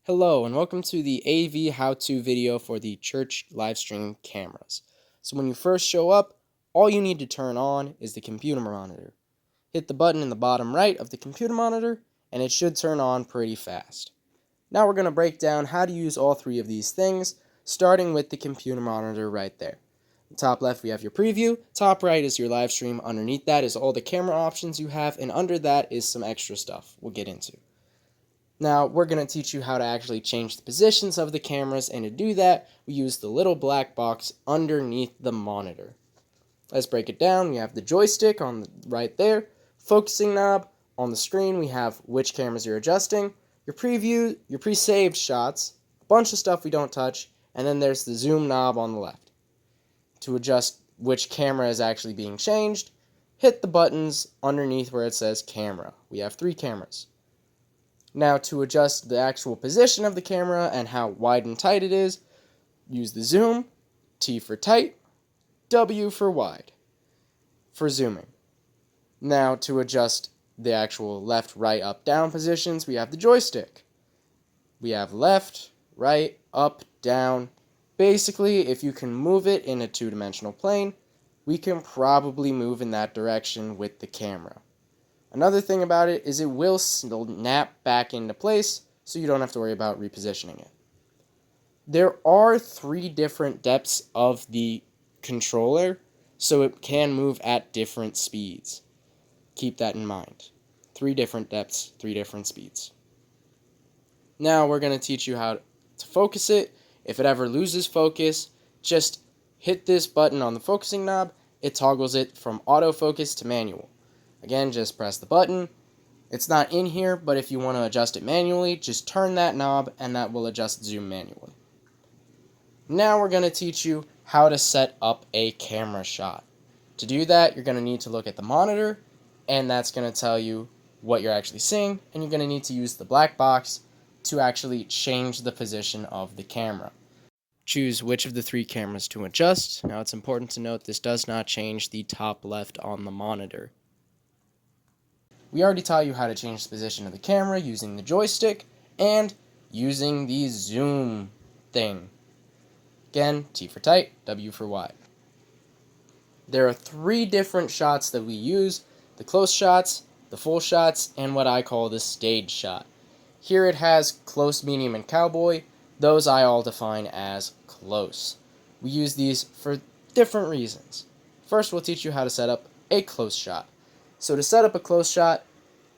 Hello and welcome to the AV how-to video for the church livestream cameras. So when you first show up, all you need to turn on is the computer monitor. Hit the button in the bottom right of the computer monitor and it should turn on pretty fast. Now we're going to break down how to use all three of these things, starting with the computer monitor right there. Top left we have your preview, top right is your live stream, underneath that is all the camera options you have, and under that is some extra stuff we'll get into. Now, we're going to teach you how to actually change the positions of the cameras, and to do that, we use the little black box underneath the monitor. Let's break it down. We have the joystick on the right there, focusing knob. On the screen, we have which cameras you're adjusting, your preview, your pre-saved shots, a bunch of stuff we don't touch, and then there's the zoom knob on the left. To adjust which camera is actually being changed, hit the buttons underneath where it says camera. We have 3 cameras. Now, to adjust the actual position of the camera and how wide and tight it is, use the zoom, T for tight, W for wide, for zooming. Now, to adjust the actual left, right, up, down positions, we have the joystick. We have left, right, up, down. Basically, if you can move it in a two-dimensional plane, we can probably move in that direction with the camera. Another thing about it is it will snap back into place, so you don't have to worry about repositioning it. There are 3 different depths of the controller, so it can move at different speeds. Keep that in mind. 3 different depths, 3 different speeds. Now we're going to teach you how to focus it. If it ever loses focus, just hit this button on the focusing knob. It toggles it from autofocus to manual. Again, just press the button. It's not in here, but if you want to adjust it manually, just turn that knob and that will adjust zoom manually. Now we're going to teach you how to set up a camera shot. To do that, you're going to need to look at the monitor, and that's going to tell you what you're actually seeing, and you're going to need to use the black box to actually change the position of the camera. Choose which of the 3 cameras to adjust. Now it's important to note this does not change the top left on the monitor. We already taught you how to change the position of the camera using the joystick and using the zoom thing. Again, T for tight, W for wide. There are 3 different shots that we use: the close shots, the full shots, and what I call the stage shot. Here it has close, medium, and cowboy. Those I all define as close. We use these for different reasons. First, we'll teach you how to set up a close shot. So to set up a close shot,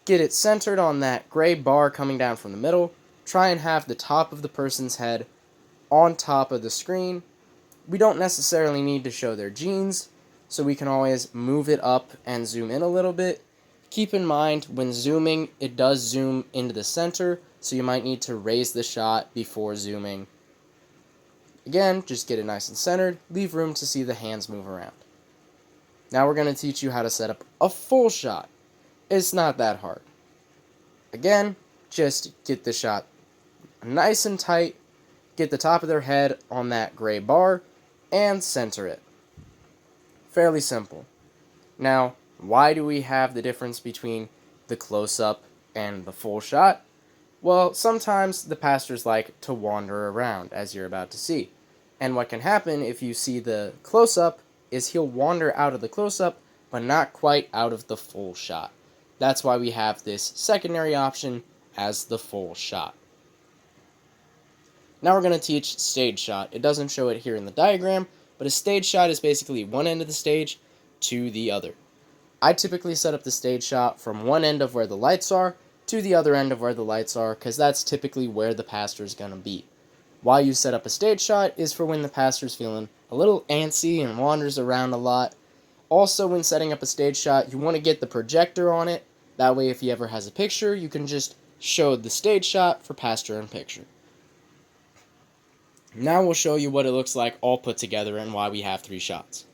get it centered on that gray bar coming down from the middle. Try and have the top of the person's head on top of the screen. We don't necessarily need to show their jeans, so we can always move it up and zoom in a little bit. Keep in mind, when zooming, it does zoom into the center, so you might need to raise the shot before zooming. Again, just get it nice and centered. Leave room to see the hands move around. Now we're going to teach you how to set up a full shot. It's not that hard. Again, just get the shot nice and tight, get the top of their head on that gray bar, and center it. Fairly simple. Now, why do we have the difference between the close-up and the full shot? Well, sometimes the pastors like to wander around, as you're about to see. And what can happen if you see the close-up is he'll wander out of the close-up, but not quite out of the full shot. That's why we have this secondary option as the full shot. Now we're going to teach stage shot. It doesn't show it here in the diagram, but a stage shot is basically one end of the stage to the other. I typically set up the stage shot from one end of where the lights are to the other end of where the lights are, because that's typically where the pastor's going to be. Why you set up a stage shot is for when the pastor's feeling a little antsy and wanders around a lot. Also, when setting up a stage shot, you want to get the projector on it. That way, if he ever has a picture, you can just show the stage shot for pastor and picture. Now we'll show you what it looks like all put together and why we have 3 shots.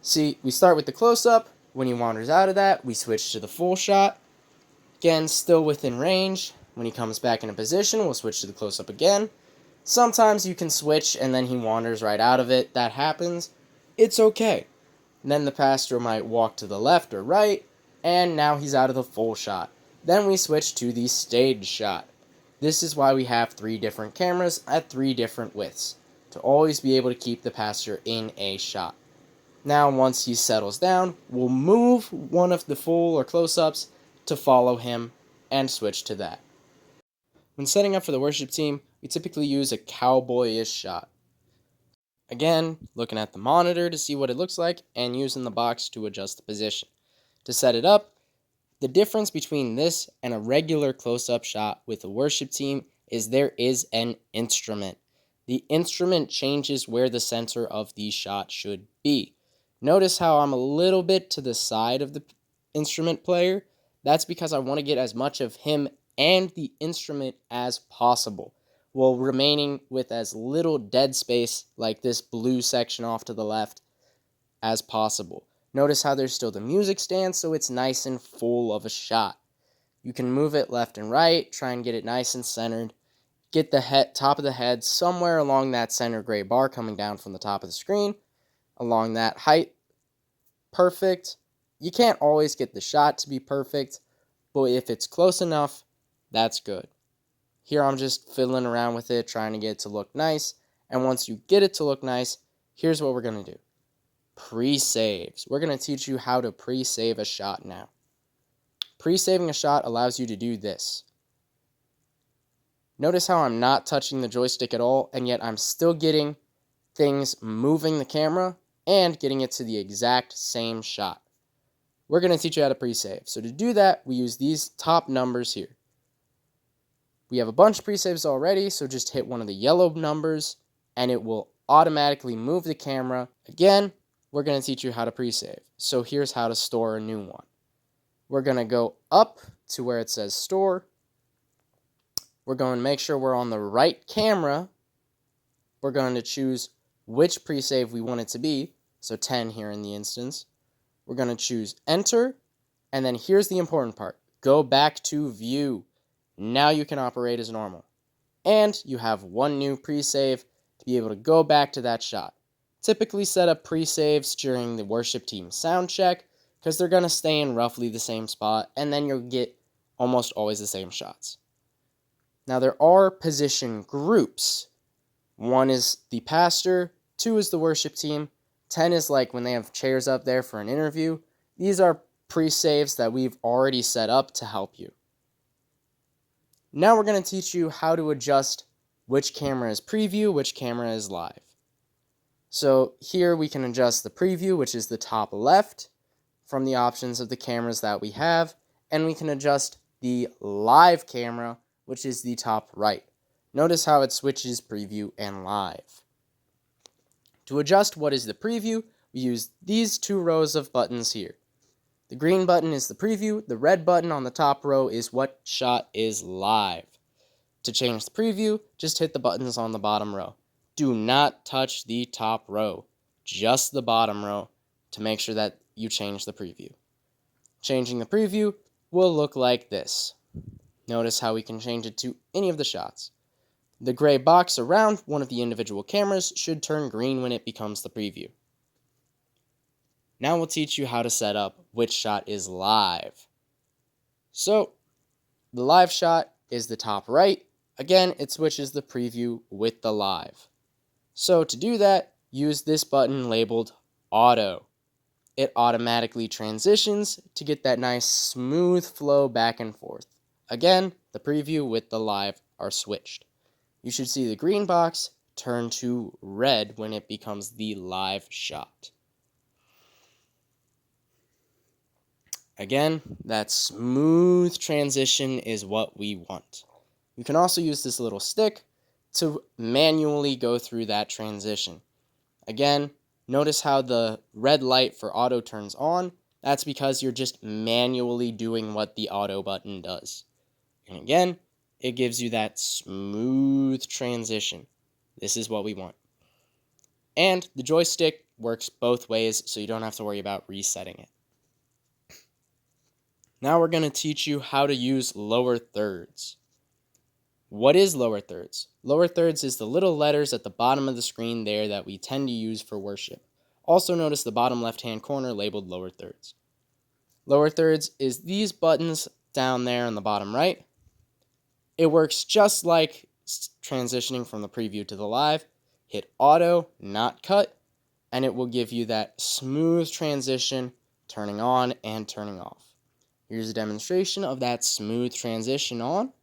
See, we start with the close-up. When he wanders out of that, we switch to the full shot. Again, still within range. When he comes back in a position, we'll switch to the close-up again. Sometimes you can switch and then he wanders right out of it. That happens. It's okay. And then the pastor might walk to the left or right, and now he's out of the full shot. Then we switch to the stage shot. This is why we have 3 different cameras at 3 different widths, to always be able to keep the pastor in a shot. Now once he settles down, we'll move one of the full or close-ups to follow him and switch to that. When setting up for the worship team, we typically use a cowboyish shot. Again, looking at the monitor to see what it looks like and using the box to adjust the position. To set it up, the difference between this and a regular close-up shot with a worship team is there is an instrument. The instrument changes where the center of the shot should be. Notice how I'm a little bit to the side of the instrument player. That's because I want to get as much of him and the instrument as possible, while remaining with as little dead space, like this blue section off to the left, as possible. Notice how there's still the music stand, so it's nice and full of a shot. You can move it left and right, try and get it nice and centered. Get the top of the head somewhere along that center gray bar coming down from the top of the screen, along that height. Perfect. You can't always get the shot to be perfect, but if it's close enough, that's good. Here I'm just fiddling around with it, trying to get it to look nice. And once you get it to look nice, here's what we're going to do. Pre-saves. We're going to teach you how to pre-save a shot now. Pre-saving a shot allows you to do this. Notice how I'm not touching the joystick at all, and yet I'm still getting things moving the camera and getting it to the exact same shot. We're going to teach you how to pre-save. So to do that, we use these top numbers here. We have a bunch of pre-saves already, so just hit one of the yellow numbers, and it will automatically move the camera. Again, we're going to teach you how to pre-save. So here's how to store a new one. We're going to go up to where it says store. We're going to make sure we're on the right camera. We're going to choose which pre-save we want it to be. So 10 here in the instance. We're going to choose enter. And then here's the important part. Go back to view. Now you can operate as normal. And you have one new pre-save to be able to go back to that shot. Typically set up pre-saves during the worship team sound check because they're going to stay in roughly the same spot, and then you'll get almost always the same shots. Now there are position groups. 1 is the pastor, 2 is the worship team, 10 is like when they have chairs up there for an interview. These are pre-saves that we've already set up to help you. Now we're going to teach you how to adjust which camera is preview, which camera is live. So here we can adjust the preview, which is the top left, from the options of the cameras that we have, and we can adjust the live camera, which is the top right. Notice how it switches preview and live. To adjust what is the preview, we use these 2 rows of buttons here. The green button is the preview, the red button on the top row is what shot is live. To change the preview, just hit the buttons on the bottom row. Do not touch the top row, just the bottom row, to make sure that you change the preview. Changing the preview will look like this. Notice how we can change it to any of the shots. The gray box around one of the individual cameras should turn green when it becomes the preview. Now we'll teach you how to set up which shot is live. So, the live shot is the top right. Again, it switches the preview with the live. So to do that, use this button labeled Auto. It automatically transitions to get that nice smooth flow back and forth. Again, the preview with the live are switched. You should see the green box turn to red when it becomes the live shot. Again, that smooth transition is what we want. You can also use this little stick to manually go through that transition. Again, notice how the red light for auto turns on. That's because you're just manually doing what the auto button does. And again, it gives you that smooth transition. This is what we want. And the joystick works both ways, so you don't have to worry about resetting it. Now we're going to teach you how to use lower thirds. What is lower thirds? Lower thirds is the little letters at the bottom of the screen there that we tend to use for worship. Also notice the bottom left-hand corner labeled lower thirds. Lower thirds is these buttons down there on the bottom right. It works just like transitioning from the preview to the live. Hit auto, not cut, and it will give you that smooth transition, turning on and turning off. Here's a demonstration of that smooth transition on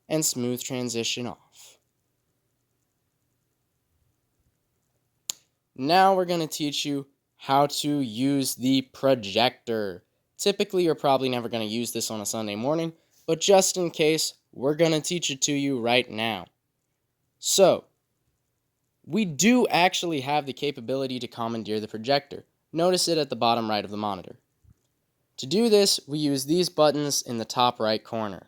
and smooth transition off. Now we're going to teach you how to use the projector. Typically, you're probably never going to use this on a Sunday morning, but just in case, we're going to teach it to you right now. So, we do actually have the capability to commandeer the projector. Notice it at the bottom right of the monitor. To do this, we use these buttons in the top right corner.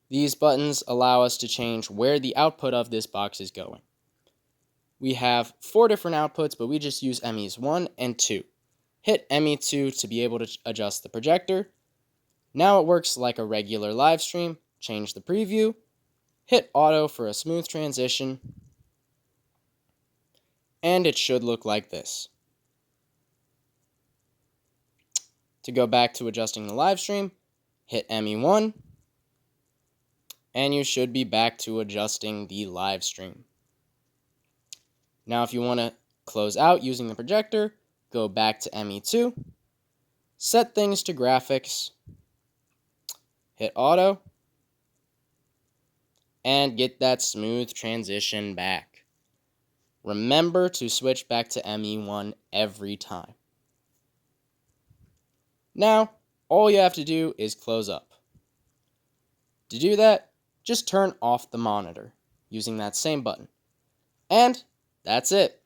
These buttons allow us to change where the output of this box is going. We have 4 different outputs, but we just use MEs 1 and 2. Hit ME2 to be able to adjust the projector. Now it works like a regular live stream. Change the preview. Hit auto for a smooth transition. And it should look like this. To go back to adjusting the live stream, hit ME1. And you should be back to adjusting the live stream. Now if you want to close out using the projector, go back to ME2, set things to graphics, hit auto, and get that smooth transition back. Remember to switch back to ME1 every time. Now, all you have to do is close up. To do that, just turn off the monitor using that same button. And that's it.